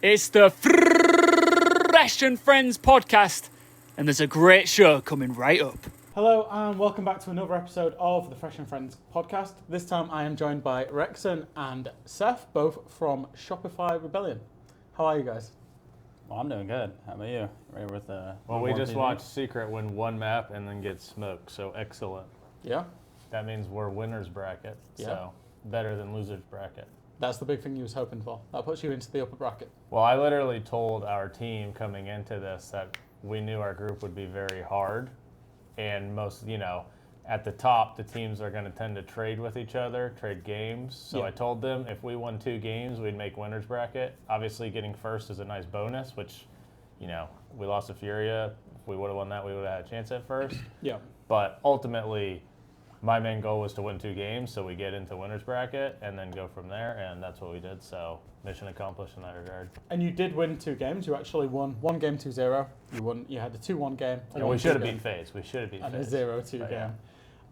It's the Fresh and Friends podcast, and there's a great show coming right up. Hello and welcome back to another episode of the Fresh and Friends podcast. This time I am joined by Rexen and Seth, both from Shopify Rebellion. How are you guys? Well, I'm doing good. How about you? Ready with the? Well, we just watched Secret win one map and then get smoked, so excellent. Yeah? That means we're winner's bracket, so better than loser's bracket. That's the big thing you was hoping for. That puts you into the upper bracket. Well, I literally told our team coming into this that we knew our group would be very hard, and most, at the top, the teams are going to tend to trade with each other, trade games. So I told them if we won 2 games, we'd make winner's bracket. Obviously, getting first is a nice bonus, which, we lost to Furia. If we would have won that, we would have had a chance at first. Yeah. But ultimately, my main goal was to win 2 games, so we get into winner's bracket and then go from there, and that's what we did. So mission accomplished in that regard. And you did win 2 games. You actually won 1 game 2-0. You had a 2-1 game. And we should have beat FaZe. We should have beat FaZe. And a 0-2 game.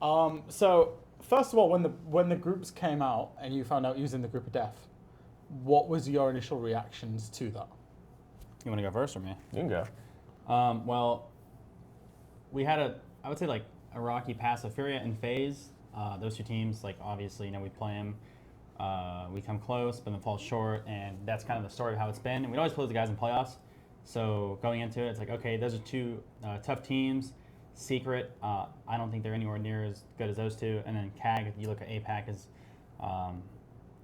Yeah. So first of all, when the groups came out and you found out you was in the group of death, what was your initial reactions to that? You want to go first or me? You can go. Well, we had I would say a rocky pass of Furia and FaZe. Those 2 teams, obviously, we play them. We come close, but then fall short, and that's kind of the story of how it's been. And we'd always play the guys in playoffs. So going into it, it's okay, those are 2 tough teams. Secret, I don't think they're anywhere near as good as those 2. And then CAG, if you look at APAC,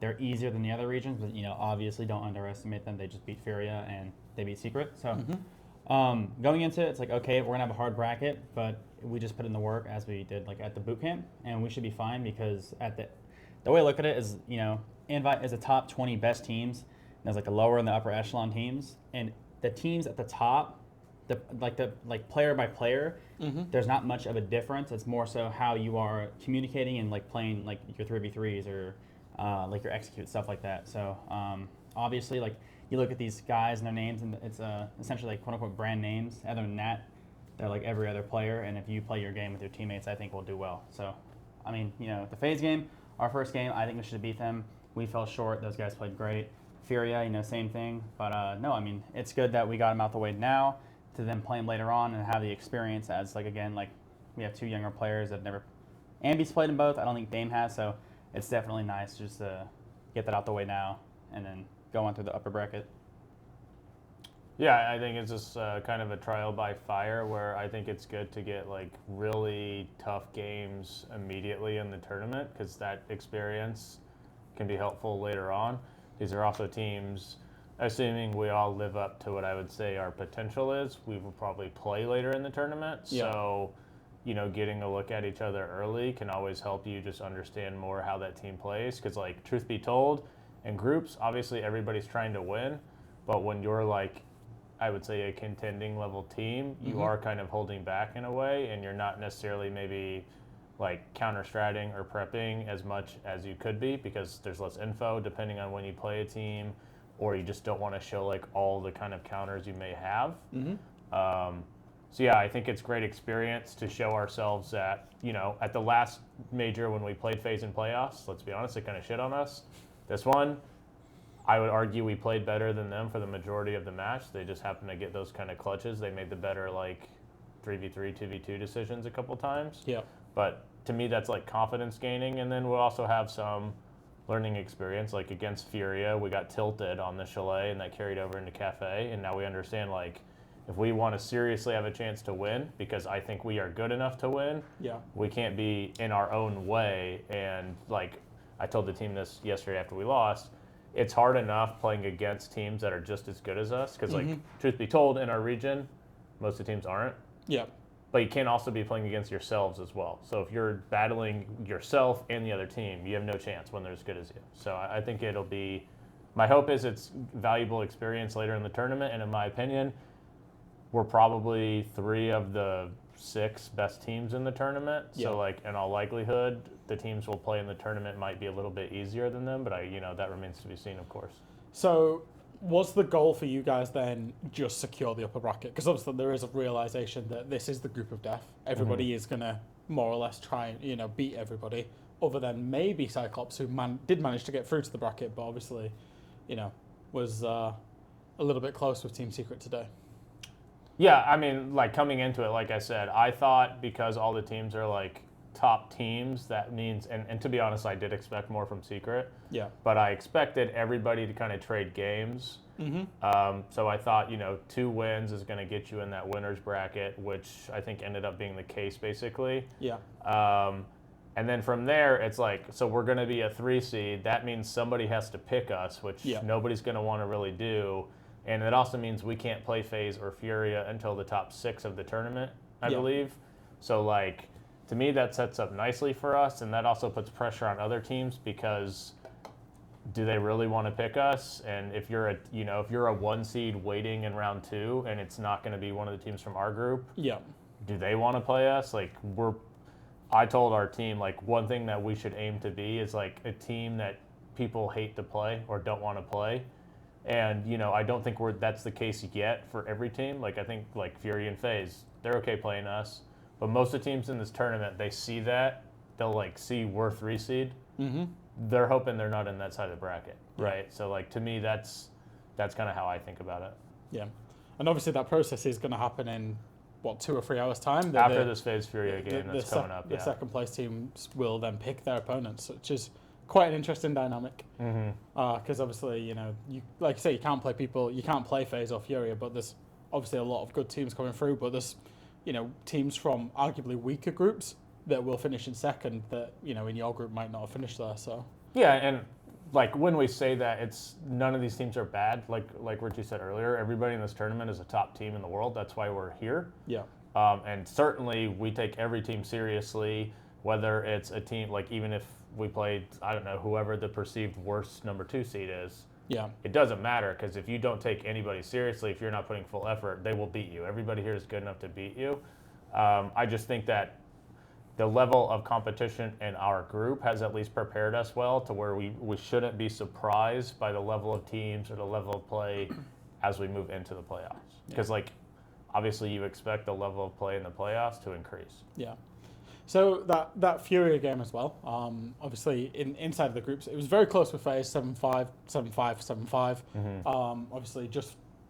they're easier than the other regions, but obviously don't underestimate them. They just beat Furia and they beat Secret. So going into it, it's okay, we're gonna have a hard bracket, but we just put in the work as we did at the boot camp, and we should be fine because the way I look at it is, Invite is the top 20 best teams. And there's the lower and the upper echelon teams, and the teams at the top, the player by player, there's not much of a difference. It's more so how you are communicating and playing your 3v3s or your execute, stuff like that. So obviously you look at these guys and their names, and it's essentially quote unquote brand names. Other than that, they're like every other player, and if you play your game with your teammates, I think we'll do well. So I mean, the FaZe game, our first game, I think we should have beat them. We fell short. Those guys played great. Furia, same thing. But no, I mean, it's good that we got them out the way now to then play them later on and have the experience as, we have 2 younger players that never... Ambi's played them both. I don't think Dame has, so it's definitely nice just to get that out the way now and then go on through the upper bracket. Yeah, I think it's just kind of a trial by fire where I think it's good to get really tough games immediately in the tournament because that experience can be helpful later on. These are also teams, assuming we all live up to what I would say our potential is, we will probably play later in the tournament. Yeah. So, getting a look at each other early can always help you just understand more how that team plays. Because, truth be told, in groups, obviously everybody's trying to win. But when you're, I would say a contending level team, you are kind of holding back in a way, and you're not necessarily maybe counter-stratting or prepping as much as you could be because there's less info depending on when you play a team, or you just don't want to show all the kind of counters you may have. So yeah, I think it's great experience to show ourselves that, at the last major when we played FaZe in playoffs, let's be honest, it kind of shit on us. This one, I would argue we played better than them for the majority of the match. They just happened to get those kind of clutches. They made the better 3v3, 2v2 decisions a couple times. Yeah. But to me, that's confidence gaining. And then we'll also have some learning experience. Against Furia, we got tilted on the chalet, and that carried over into Cafe. And now we understand, if we want to seriously have a chance to win, because I think we are good enough to win, we can't be in our own way. And I told the team this yesterday after we lost, it's hard enough playing against teams that are just as good as us. Because, truth be told, in our region, most of the teams aren't. Yeah. But you can't also be playing against yourselves as well. So if you're battling yourself and the other team, you have no chance when they're as good as you. So I think it'll be, my hope is it's valuable experience later in the tournament. And in my opinion, we're probably 3 of the 6 best teams in the tournament. Yeah. So in all likelihood, the teams we'll play in the tournament might be a little bit easier than them. But that remains to be seen, of course. So was the goal for you guys then just secure the upper bracket? Because obviously there is a realization that this is the group of death. Everybody is going to more or less try and, beat everybody, other than maybe Cyclops, who did manage to get through to the bracket, but obviously, was a little bit close with Team Secret today? Yeah, I mean, like coming into it, like I said, I thought because all the teams are like top teams, that means, and to be honest, I did expect more from Secret. Yeah. But I expected everybody to kind of trade games. So I thought, 2 wins is going to get you in that winner's bracket, which I think ended up being the case basically. Yeah. And then from there, it's like, so we're going to be a 3 seed. That means somebody has to pick us, which nobody's going to want to really do. And it also means we can't play FaZe or Furia until the top 6 of the tournament, I believe. So, like, to me, that sets up nicely for us, and that also puts pressure on other teams because do they really want to pick us? And if you're a 1 seed waiting in round 2 and it's not going to be one of the teams from our group, do they want to play us? Like, I told our team, like, one thing that we should aim to be is like a team that people hate to play or don't want to play. And, I don't think that's the case yet for every team. Like, I think, like, Fury and FaZe, they're okay playing us. But most of the teams in this tournament, they see that. They'll, like, see we're 3 seed. They're hoping they're not in that side of the bracket, right? So, like, to me, that's kind of how I think about it. Yeah. And obviously that process is going to happen in, 2 or 3 hours' time? After this FaZe Furia game that's coming up, The second place teams will then pick their opponents, which is quite an interesting dynamic. Because obviously, you like you say, you can't play FaZe or Furia, but there's obviously a lot of good teams coming through, but there's, teams from arguably weaker groups that will finish in second that, in your group might not have finished there, so. Yeah, and like when we say that, it's none of these teams are bad. Like Richie said earlier, everybody in this tournament is a top team in the world. That's why we're here. Yeah. And certainly we take every team seriously, whether it's a team, like even if we played, I don't know, whoever the perceived worst number 2 seed is. Yeah. It doesn't matter because if you don't take anybody seriously, if you're not putting full effort, they will beat you. Everybody here is good enough to beat you. I just think that the level of competition in our group has at least prepared us well to where we shouldn't be surprised by the level of teams or the level of play as we move into the playoffs. Because, like, obviously you expect the level of play in the playoffs to increase. Yeah. So that Furia game as well, obviously inside of the groups, it was very close with FaZe, 7-5, 7-5, 7-5. Obviously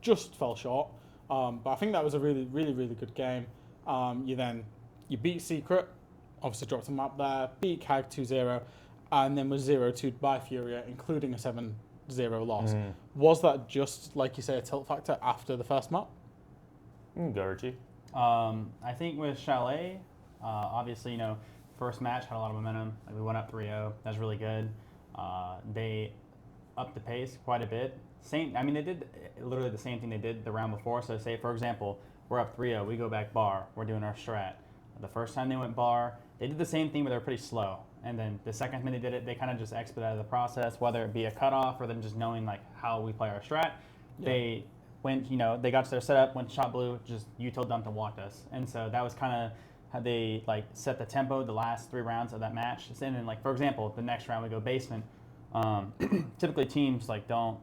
just fell short. But I think that was a really, really, really good game. You beat Secret, obviously dropped a map there, beat CAG 2-0, and then was 0-2 by Furia, including a 7-0 loss. Was that just, like you say, a tilt factor after the first map? Go, Richie. I think with Chalet, obviously, first match had a lot of momentum. Like we went up 3-0. That was really good. They upped the pace quite a bit. They did literally the same thing they did the round before. So say, for example, we're up 3-0. We go back bar. We're doing our strat. The first time they went bar, they did the same thing, but they were pretty slow. And then the second time they did it, they kind of just expedited the process, whether it be a cutoff or them just knowing like how we play our strat. Yeah. They went, they got to their setup, went shot blue, just util dumped and walked us. And so that was kind of how they like set the tempo the last 3 rounds of that match. And then like, for example, the next round we go basement. Typically teams like they'll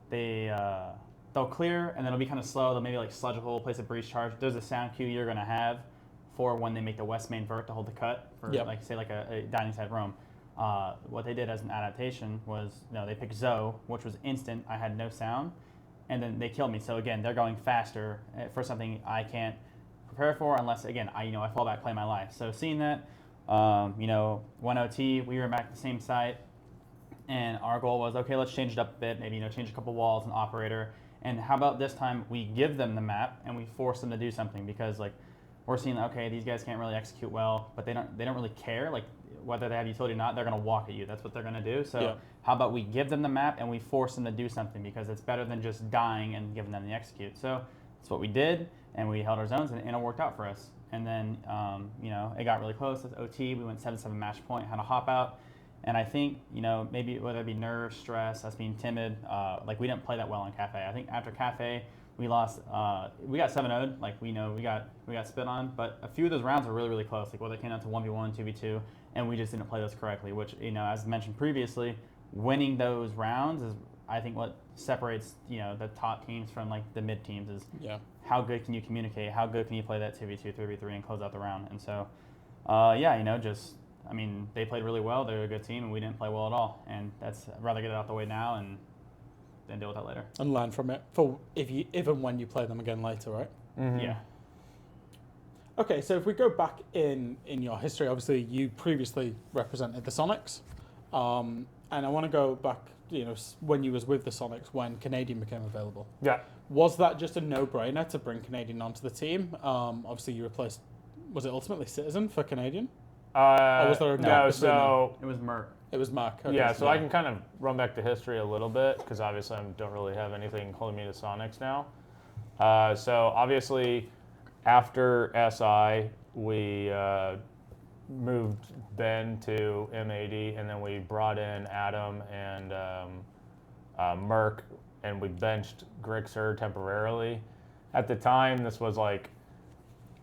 clear and then it'll be kind of slow. They'll maybe like sludge a hole, place a breach charge. There's a sound cue you're going to have for when they make the west main vert to hold the cut for like say like a dining side roam. What they did as an adaptation was they picked Zoe, which was instant. I had no sound, and then they killed me. So again, they're going faster for something I can't prepare for unless again I fall back, play my life. So seeing that, 1 OT, we were back at the same site, and our goal was okay. Let's change it up a bit. Maybe change a couple walls and operator. And how about this time we give them the map and we force them to do something because like. We're seeing okay, these guys can't really execute well, but they don't really care like whether they have utility or not. They're gonna walk at you. That's what they're gonna do. So how about we give them the map and we force them to do something because it's better than just dying and giving them the execute. So that's what we did, and we held our zones, and it worked out for us. And then it got really close with OT. We went 7-7 match point, had a hop out, and I think maybe whether it be nerves, stress, us being timid, like we didn't play that well in Cafe. I think after Cafe. We lost. We got 7-0'd. Like we got spit on, but a few of those rounds were really really close. Like whether it came down to 1v1, 2v2, and we just didn't play those correctly. Which as mentioned previously, winning those rounds is I think what separates the top teams from like the mid teams is how good can you communicate, how good can you play that 2v2, 3v3, and close out the round. And so they played really well. They're a good team, and we didn't play well at all. And I'd rather get it out the way now and deal with that later. And learn from it for if and when you play them again later, right? Yeah. Okay, so if we go back in your history, obviously you previously represented the Sonics, and I want to go back, when you was with the Sonics when Canadian became available. Yeah. Was that just a no-brainer to bring Canadian onto the team? Obviously you replaced, was it ultimately Citizen for Canadian? Or was there a gap No, between them? so It was Merc. It was Mark. Okay, yeah, so I can kind of run back to history a little bit because obviously I don't really have anything holding me to Sonics now. So obviously after SI, we moved Ben to M80, and then we brought in Adam and Merc, and we benched Grixer temporarily. At the time, this was like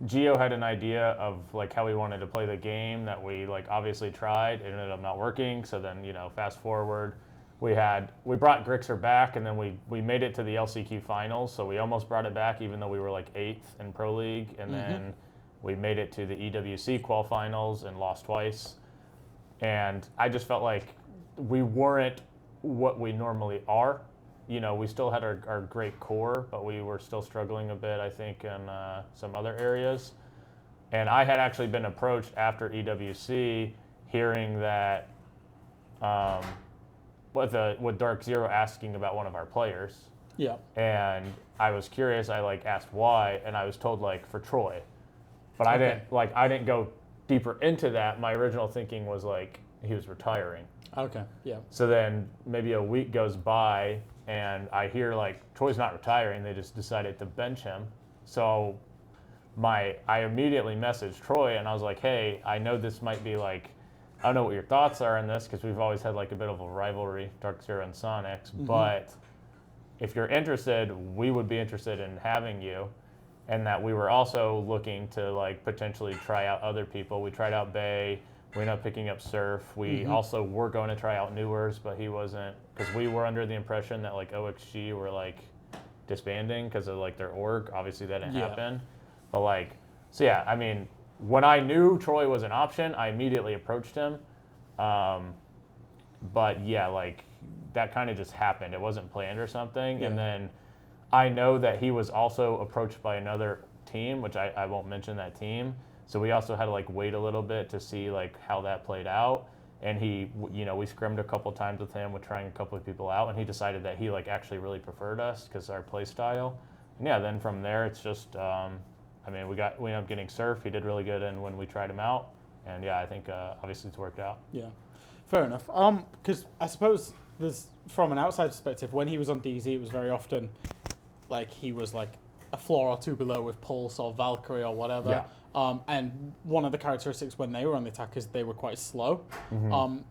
Gio had an idea of like how we wanted to play the game that we like obviously tried. It ended up not working. So then fast forward, we brought Grixer back, and then we made it to the LCQ finals. So we almost brought it back, even though we were like 8th in Pro League, and then we made it to the EWC qualifinals and lost twice. And I just felt like we weren't what we normally are. We still had our great core, but we were still struggling a bit, I think, in some other areas. And I had actually been approached after EWC, hearing that with Dark Zero asking about one of our players. Yeah. And I was curious. I asked why, and I was told for Troy, but I didn't go deeper into that. My original thinking was he was retiring. Okay. Yeah. So then maybe a week goes by, and I hear Troy's not retiring. They just decided to bench him. So I immediately messaged Troy, and I was like, hey, I know this might be I don't know what your thoughts are on this, because we've always had a bit of a rivalry, Dark Zero and Sonics, but if you're interested, we would be interested in having you. And that we were also looking to potentially try out other people. We tried out Bay. We ended up picking up Surf. We also were going to try out Newers, but he wasn't, because we were under the impression that OXG were disbanding because of their org. Obviously that didn't happen. But so yeah, I mean, when I knew Troy was an option, I immediately approached him. But yeah, that kind of just happened. It wasn't planned or something. Yeah. And then I know that he was also approached by another team, which I won't mention that team. So we also had to wait a little bit to see how that played out. And he, we scrimmed a couple times with him, with trying a couple of people out, and he decided that he actually really preferred us because our play style. And yeah, then from there it's just, we ended up getting Surf. He did really good, and when we tried him out, and yeah, I think obviously it's worked out. Yeah, fair enough. Because I suppose there's, from an outside perspective, when he was on DZ, it was very often he was a floor or two below with Pulse or Valkyrie or whatever. Yeah. And one of the characteristics when they were on the attack is they were quite slow.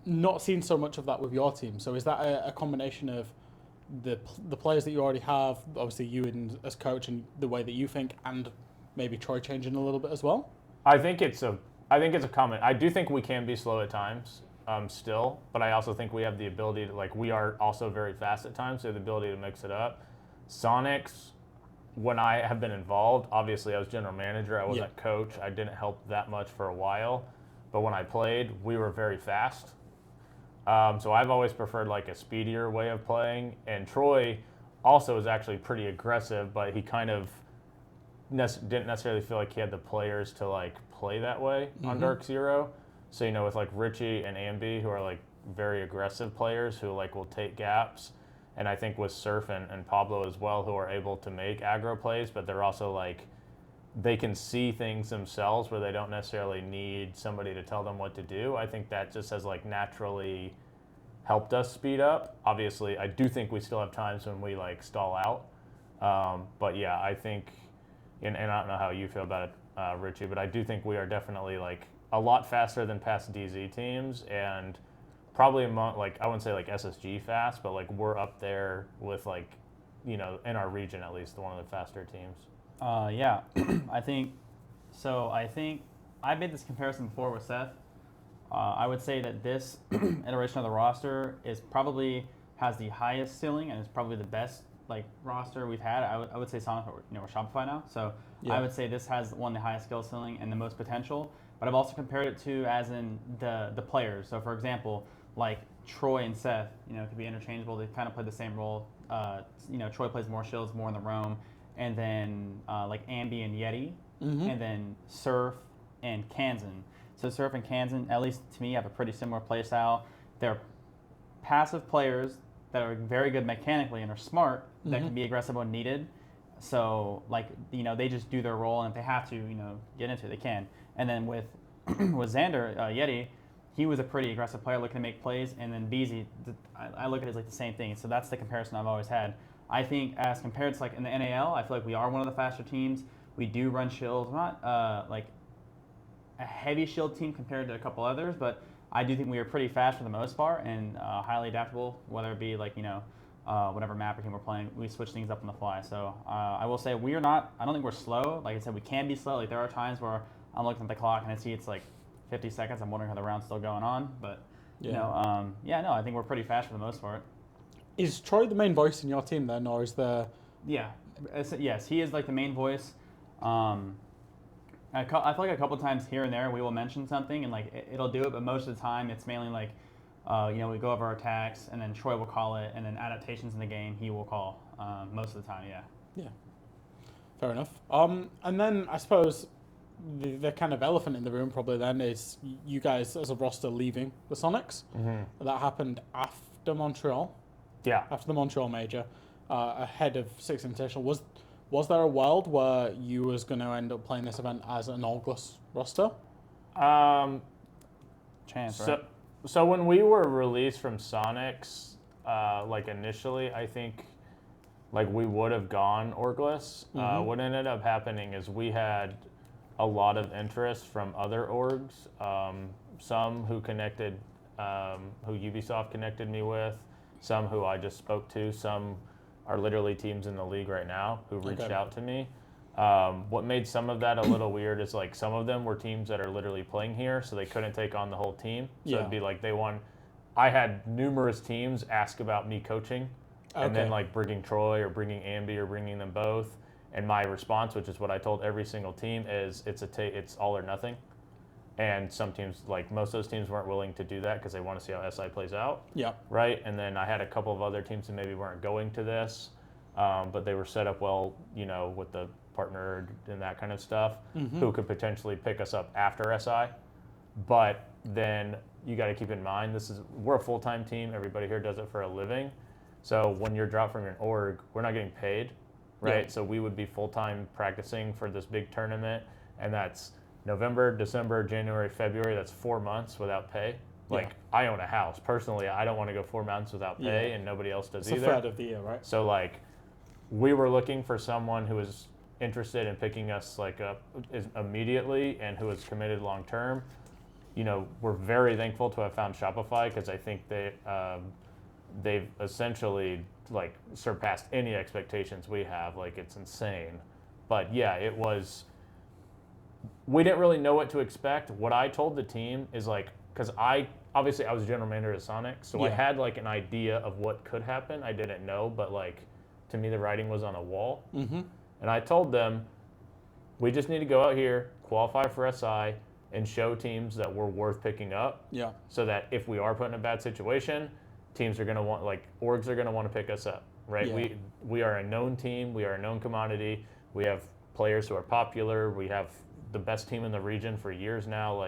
Not seen so much of that with your team. So is that a combination of the players that you already have, obviously you as coach and the way that you think, and maybe Troy changing a little bit as well? I think it's a comment. I do think we can be slow at times, still, but I also think we have the ability to we are also very fast at times, so the ability to mix it up. Sonics, when I have been involved, obviously I was general manager, I wasn't coach, I didn't help that much for a while, but when I played, we were very fast. So I've always preferred a speedier way of playing, and Troy also is actually pretty aggressive, but he kind of didn't necessarily feel like he had the players to play that way on Dark Zero. So with Richie and Ambi, who are very aggressive players who will take gaps. And I think with Surf and Pablo as well, who are able to make aggro plays, but they're also they can see things themselves where they don't necessarily need somebody to tell them what to do. I think that just has naturally helped us speed up. Obviously, I do think we still have times when we stall out. But yeah, I think, and I don't know how you feel about it, Richie, but I do think we are definitely a lot faster than past DZ teams, and probably among I wouldn't say SSG fast, but we're up there with in our region at least, one of the faster teams. Yeah, I think I made this comparison before with Seth. I would say that this iteration of the roster has the highest ceiling and is probably the best roster we've had. I would say Sonic, we're Shopify now, so I would say this has one of the highest skill ceiling and the most potential. But I've also compared it to as in the players. So for example, Troy and Seth, could be interchangeable. They kind of play the same role Troy plays more shields, more in the roam, and then like Ambi and Yeti, and then Surf and Kansan. So Surf and Kansan, at least to me, have a pretty similar play style. They're passive players that are very good mechanically and are smart that can be aggressive when needed. So they just do their role, and if they have to get into it, they can. And then with with Xander Yeti, he was a pretty aggressive player looking to make plays, and then Beezy, I look at it as like the same thing. So that's the comparison I've always had. I think as compared to like in the NAL, I feel like we are one of the faster teams. We do run shields. We're not like a heavy shield team compared to a couple others, but I do think we are pretty fast for the most part and highly adaptable, whether it be like whatever map or team we're playing, we switch things up on the fly. So I will say we are not. I don't think we're slow. Like I said, we can be slow. Like there are times where I'm looking at the clock and I see it's like 50 seconds. I'm wondering how the round's still going on, but I think we're pretty fast for the most part. Is Troy the main voice in your team then, or is there? Yeah, yes, he is like the main voice. I feel like a couple times here and there we will mention something and like it'll do it, but most of the time it's mainly like we go over our attacks and then Troy will call it, and then adaptations in the game he will call most of the time. Yeah, fair enough. And then I suppose the kind of elephant in the room probably then is you guys as a roster leaving the Sonics. That happened after Montreal. Yeah. After the Montreal major, ahead of Six Invitational. Was there a world where you was going to end up playing this event as an Orgless roster? Chance, right? So when we were released from Sonics, initially, I think we would have gone Orgless. What ended up happening is we had a lot of interest from other orgs, some who connected, who Ubisoft connected me with, some who I just spoke to, some are literally teams in the league right now who reached out to me. What made some of that a little weird is like some of them were teams that are literally playing here, so they couldn't take on the whole team. So it'd be like I had numerous teams ask about me coaching, and then like bringing Troy or bringing Ambi or bringing them both. And my response, which is what I told every single team, is it's all or nothing. And some teams, like most of those teams, weren't willing to do that because they want to see how SI plays out. Yeah. Right. And then I had a couple of other teams that maybe weren't going to this, but they were set up well, with the partner and that kind of stuff, who could potentially pick us up after SI. But then you got to keep in mind, we're a full-time team. Everybody here does it for a living. So when you're dropped from an org, we're not getting paid, right? Yeah. So we would be full-time practicing for this big tournament, and that's November, December, January, February. That's 4 months without pay. I own a house. Personally, I don't want to go 4 months without pay, and nobody else does either. It's a third of the year, right? So we were looking for someone who was interested in picking us immediately and who was committed long term. We're very thankful to have found Shopify because I think they've essentially surpassed any expectations we have. It's insane. But yeah, it was. We didn't really know what to expect. What I told the team is because I was general manager at Sonic, so I had an idea of what could happen. I didn't know, but to me the writing was on a wall. And I told them, we just need to go out here, qualify for SI, and show teams that we're worth picking up. Yeah. So that if we are put in a bad situation, teams are going to want, orgs are going to want to pick us up, right? Yeah. We are a known team. We are a known commodity. We have players who are popular. We have the best team in the region for years now.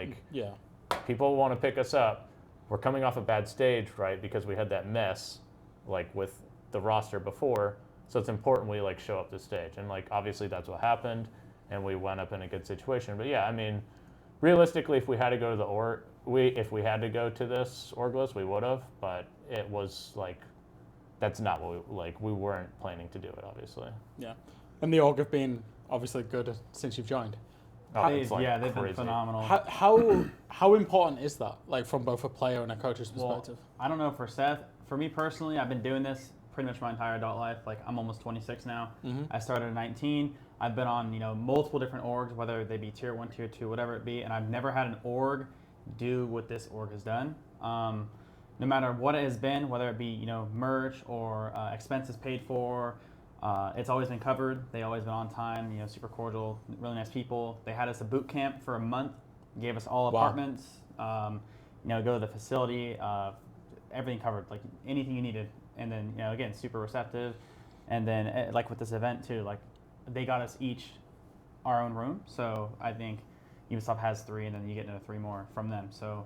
People want to pick us up. We're coming off a bad stage, right? Because we had that mess, with the roster before. So it's important we show up this stage, and obviously that's what happened, and we went up in a good situation. But yeah, I mean, realistically, if we had to go to if we had to go to this Orgless, we would have. But it was that's not what we weren't planning to do it, obviously. Yeah, and the org have been obviously good since you've joined. Oh, they've been phenomenal. How important is that, from both a player and a coach's perspective? Well, I don't know for Seth. For me personally, I've been doing this pretty much my entire adult life. I'm almost 26 now. I started at 19. I've been on multiple different orgs, whether they be tier 1, tier 2, whatever it be, and I've never had an org do what this org has done. No matter what it has been, whether it be merch or expenses paid for, it's always been covered. They always been on time. Super cordial, really nice people. They had us a boot camp for a month, gave us all apartments. Go to the facility, everything covered, anything you needed. and then again, super receptive, and then like with this event too, like they got us each our own room. So I think Ubisoft has 3, and then you get another 3 more from them. So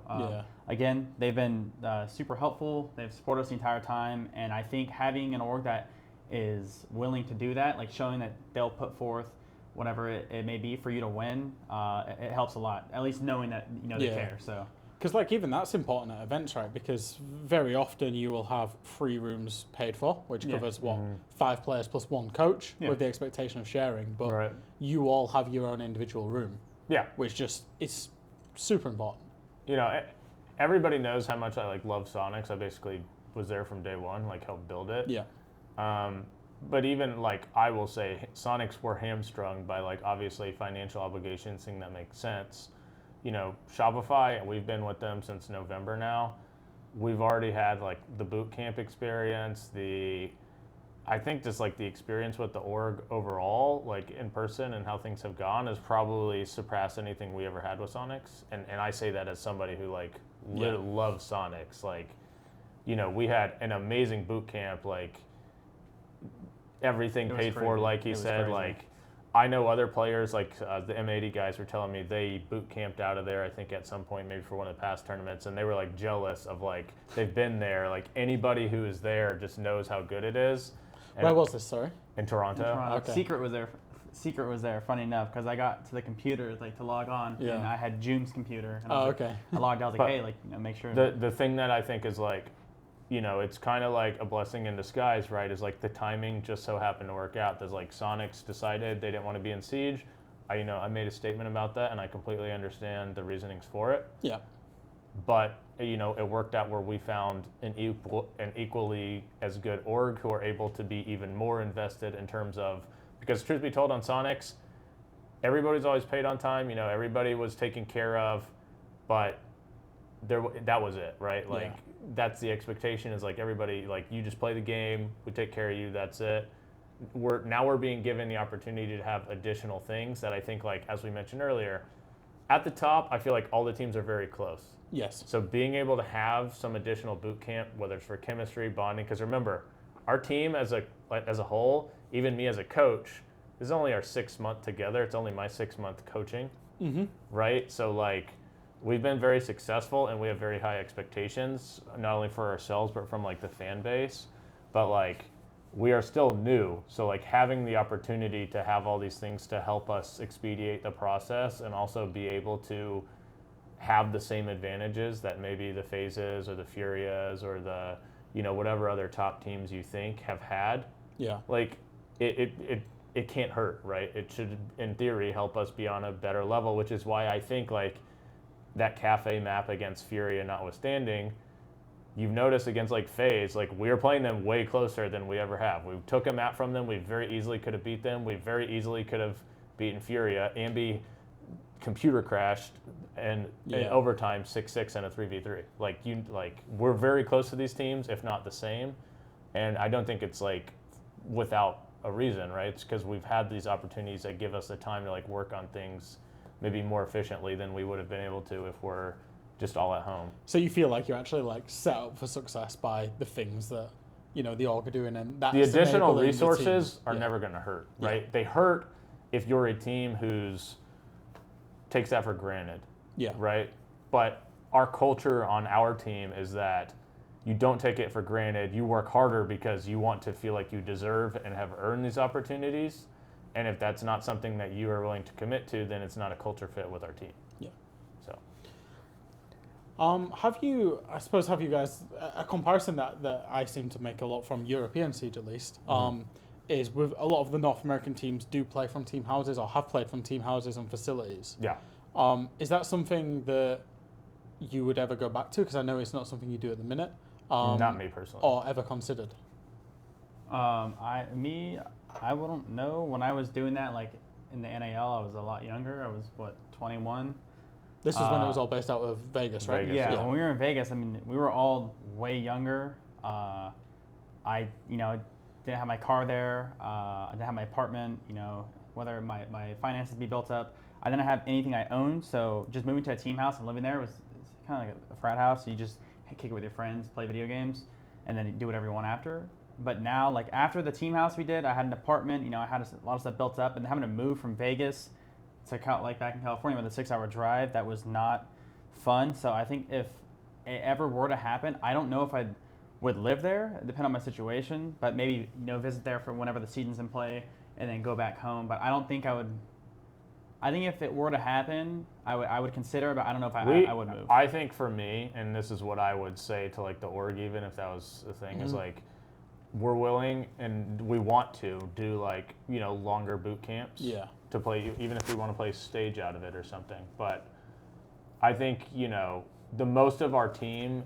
again, they've been super helpful. They've supported us the entire time, and I think having an org that is willing to do that, like showing that they'll put forth whatever it may be for you to win, it helps a lot. At least knowing that they care. So. Because like even that's important at events, right? Because very often you will have 3 rooms paid for, which covers 5 players plus 1 coach, with the expectation of sharing. But you all have your own individual room. Yeah, which just is super important. Everybody knows how much I love Sonics. I basically was there from day one, helped build it. Yeah. But even I will say, Sonics were hamstrung by obviously financial obligations, thing that makes sense. Shopify, and we've been with them since November now. We've already had the boot camp experience, I think just the experience with the org overall, in person and how things have gone, has probably surpassed anything we ever had with Sonics. And I say that as somebody who loves Sonics. We had an amazing boot camp, everything paid for, like he said, crazy. I know other players, the M80 guys were telling me they boot camped out of there, I think at some point, maybe for one of the past tournaments, and they were jealous of they've been there. Anybody who is there just knows how good it is. And where was this, sorry? In Toronto. Okay. Secret was there, funny enough, because I got to the computer to log on, and I had Joom's computer. And okay. I logged out, I was hey, make sure. The thing that I think is it's kind of a blessing in disguise, right? Is the timing just so happened to work out. There's Sonics decided they didn't want to be in Siege. I made a statement about that, and I completely understand the reasonings for it. Yeah. But it worked out where we found an equally as good org who are able to be even more invested in terms of, because truth be told, on Sonics, everybody's always paid on time. Everybody was taken care of, but that was it, right? That's the expectation, is everybody, you just play the game, we take care of you, that's it. We're being given the opportunity to have additional things that I think, as we mentioned earlier, at the top, I feel all the teams are very close. Yes. So being able to have some additional boot camp, whether it's for chemistry, bonding, because remember, our team as a whole, even me as a coach, this is only our 6th month together. It's only my 6th month coaching, right? So we've been very successful, and we have very high expectations, not only for ourselves but from the fan base. But we are still new, so having the opportunity to have all these things to help us expedite the process, and also be able to have the same advantages that maybe the Phases or the Furias or the whatever other top teams you think have had. Yeah. It can't hurt, right? It should, in theory, help us be on a better level, which is why I think that cafe map against Furia notwithstanding, you've noticed against FaZe, we're playing them way closer than we ever have. We took a map from them. We very easily could have beat them. We very easily could have beaten Furia. Ambi computer crashed, and in overtime 6-6 and a 3v3. We're very close to these teams, if not the same. And I don't think it's without a reason, right? It's because we've had these opportunities that give us the time to work on things maybe more efficiently than we would have been able to if we're just all at home. So you feel you're actually set up for success by the things that the org are doing, and that's the additional enabling the resources team. are never going to hurt, right? They hurt if you're a team who's takes that for granted, right? But our culture on our team is that you don't take it for granted. You work harder because you want to feel like you deserve and have earned these opportunities. And if that's not something that you are willing to commit to, then it's not a culture fit with our team. Yeah. So. Have you guys, a comparison that I seem to make a lot from European Siege at least, is with a lot of the North American teams do play from team houses or have played from team houses and facilities. Yeah. Is that something that you would ever go back to? Because I know it's not something you do at the minute. Not me personally. Or ever considered? I wouldn't know. When I was doing that, in the NAL, I was a lot younger. I was 21. This was when it was all based out of Vegas, right? Vegas, yeah, when we were in Vegas, we were all way younger. I didn't have my car there. I didn't have my apartment. Whether my finances be built up, I didn't have anything I owned. So just moving to a team house and living there was kind of like a frat house. So you just kick it with your friends, play video games. and then do whatever you want after. But now, like after the team house we did, I had an apartment. I had a lot of stuff built up, and having to move from Vegas to like back in California with a 6-hour drive, that was not fun. So I think if it ever were to happen, I don't know if I would live there, depending on my situation, but maybe visit there for whenever the season's in play, and then go back home. But I don't think I would. I think if it were to happen, I would consider, but I don't know if I would move. I think for me, and this is what I would say to like the org, even if that was the thing, is like, we're willing and we want to do like, longer boot camps to play, even if we want to play stage out of it or something. But I think, the most of our team,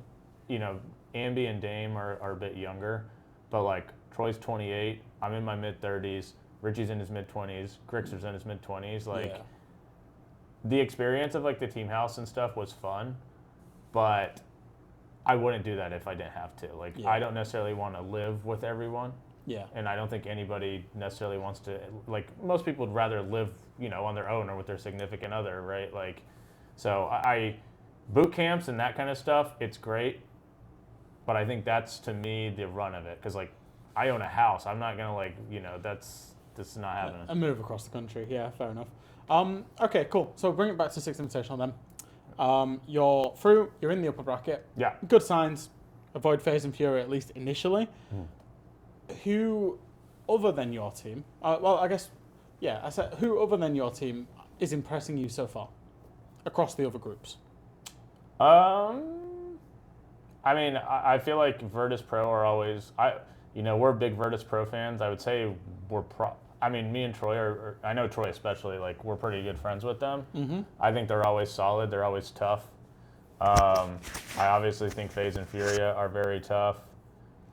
Ambi and Dame are a bit younger, but like Troy's 28, I'm in my mid-30s, Richie's in his mid-20s, Grixer's in his mid-20s. Like, the experience of like the team house and stuff was fun, but I wouldn't do that if I didn't have to. Like, I don't necessarily want to live with everyone. Yeah. And I don't think anybody necessarily wants to, like, most people would rather live, on their own or with their significant other, right? Like, so boot camps and that kind of stuff, it's great, but I think that's, to me, the run of it. Because, like, I own a house. I'm not going to, like, that's not happening. A move across the country. Yeah, fair enough. Okay, cool. So bring it back to Six Invitational then. You're through, you're in the upper bracket. Yeah. Good signs. Avoid FaZe and Fury, at least initially. Who other than your team, who other than your team is impressing you so far across the other groups? I mean, I feel like Virtus Pro are always, we're big Virtus Pro fans. I would say me and Troy I know Troy especially, like, we're pretty good friends with them. Mm-hmm. I think they're always solid. They're always tough. I obviously think FaZe and Furia are very tough.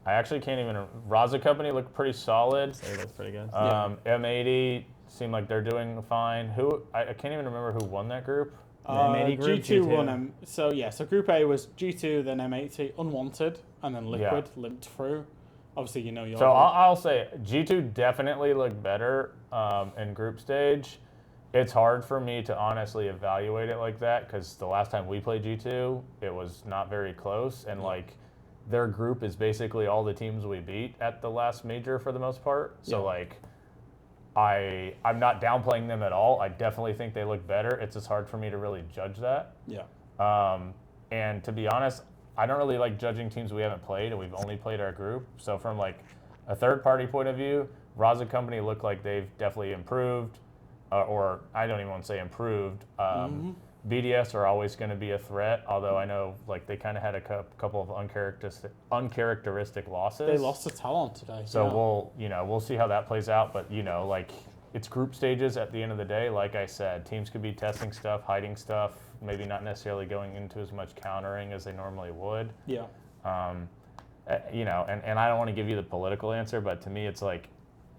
I actually can't even, Raza Company looked pretty solid. So that's pretty good. M80 seem like they're doing fine. I can't even remember who won that group. M80 group, G2 won. So Group A was G2, then M80, Unwanted, and then Liquid limped through. Obviously, your So I'll say G2 definitely looked better in group stage. It's hard for me to honestly evaluate it like that because the last time we played G2, it was not very close. And like their group is basically all the teams we beat at the last major for the most part. So like I'm not downplaying them at all. I definitely think they look better. It's just hard for me to really judge that. Yeah. And to be honest, I don't really like judging teams we haven't played and we've only played our group. So from like a third party point of view, Raza Company look like they've definitely improved, or I don't even want to say improved. BDS are always going to be a threat, although I know like they kind of had a couple of uncharacteristic losses. They lost to Talon today. So we'll see how that plays out. But like it's group stages at the end of the day. Like I said, teams could be testing stuff, hiding stuff, maybe not necessarily going into as much countering as they normally would. Yeah. And I don't want to give you the political answer, but to me, it's like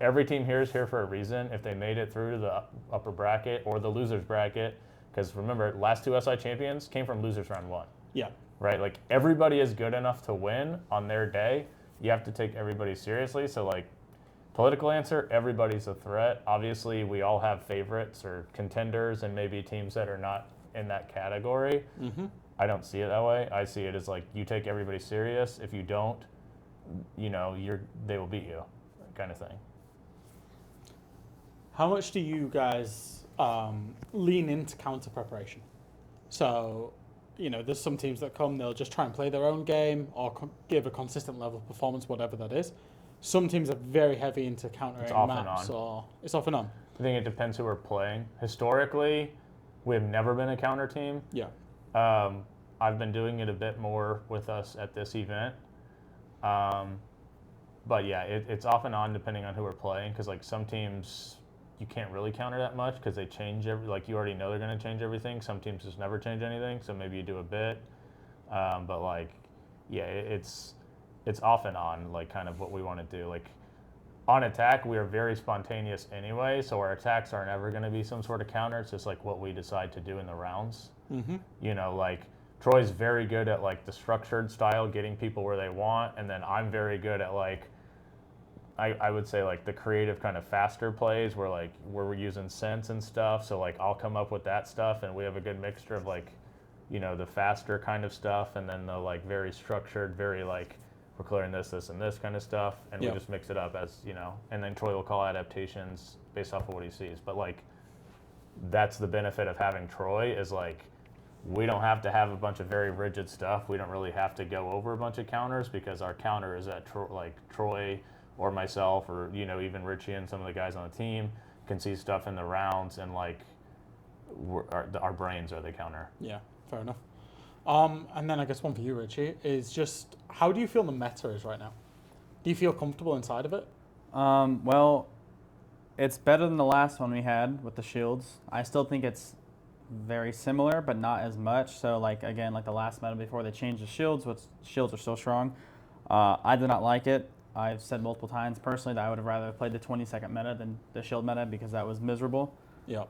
every team here is here for a reason. If they made it through to the upper bracket or the losers bracket, because remember, last two SI champions came from losers round 1. Yeah. Right? Like everybody is good enough to win on their day. You have to take everybody seriously. So like political answer, everybody's a threat. Obviously, we all have favorites or contenders and maybe teams that are not in that category. Mm-hmm. I don't see it that way. I see it as like you take everybody serious. If you don't, they will beat you, kind of thing. How much do you guys lean into counter preparation? So, there's some teams that come, they'll just try and play their own game or give a consistent level of performance, whatever that is. Some teams are very heavy into countering maps, or it's off and on. I think it depends who we're playing. Historically, we've never been a counter team. Yeah. I've been doing it a bit more with us at this event. But yeah, it's off and on depending on who we're playing, because like some teams you can't really counter that much because they change like you already know they're going to change everything. Some teams just never change anything, so maybe you do a bit. But like, yeah, it's off and on, like kind of what we want to do. Like on attack, we are very spontaneous anyway, so our attacks aren't ever going to be some sort of counter. It's just like what we decide to do in the rounds. Mm-hmm. Like Troy's very good at like the structured style, getting people where they want, and then I'm very good at like, I would say like the creative kind of faster plays where like we're using sense and stuff. So like I'll come up with that stuff, and we have a good mixture of like, the faster kind of stuff, and then the like very structured, very like we're clearing this, and this kind of stuff, and Yeah. we just mix it up as, and then Troy will call adaptations based off of what he sees. But like, that's the benefit of having Troy is like, we don't have to have a bunch of very rigid stuff. We don't really have to go over a bunch of counters because our counter is that Troy or myself or, even Richie and some of the guys on the team can see stuff in the rounds, and like our brains are the counter. Yeah, fair enough. And then I guess one for you, Richie, is just how do you feel the meta is right now? Do you feel comfortable inside of it? Well, it's better than the last one we had with the shields. I still think it's very similar, but not as much. So like again, like the last meta before they changed the shields, which shields are still strong. I did not like it. I've said multiple times personally that I would have rather played the 20-second meta than the shield meta because that was miserable. Yeah.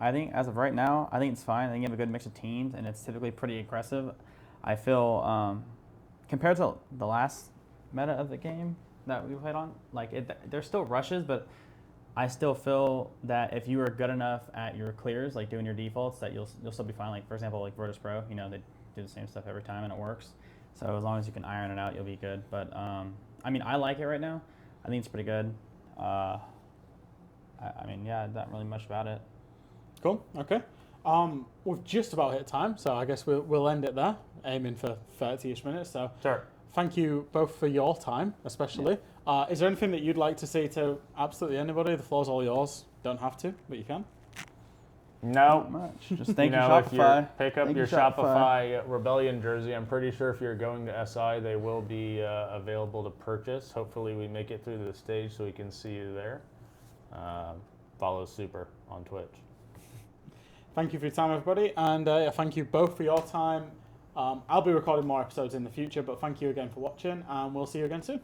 I think as of right now, I think it's fine. I think you have a good mix of teams, and it's typically pretty aggressive. I feel compared to the last meta of the game that we played on, like there's still rushes, but I still feel that if you are good enough at your clears, like doing your defaults, that you'll still be fine. Like for example, like Virtus Pro, they do the same stuff every time and it works. So as long as you can iron it out, you'll be good. But I mean, I like it right now. I think it's pretty good. I mean, yeah, not really much about it. Cool. Okay. We've just about hit time, so I guess we'll end it there, aiming for 30-ish minutes. So Sure. thank you both for your time, especially. Is there anything that you'd like to say to absolutely anybody? The floor's all yours. Don't have to, but you can. Not No. much. Just thank you, If you Shopify. pick up Thank your you, Shopify. Shopify Rebellion jersey, I'm pretty sure if you're going to SI, they will be available to purchase. Hopefully we make it through the stage so we can see you there. Follow Supr on Twitch. Thank you for your time, everybody, and thank you both for your time. I'll be recording more episodes in the future, but thank you again for watching, and we'll see you again soon.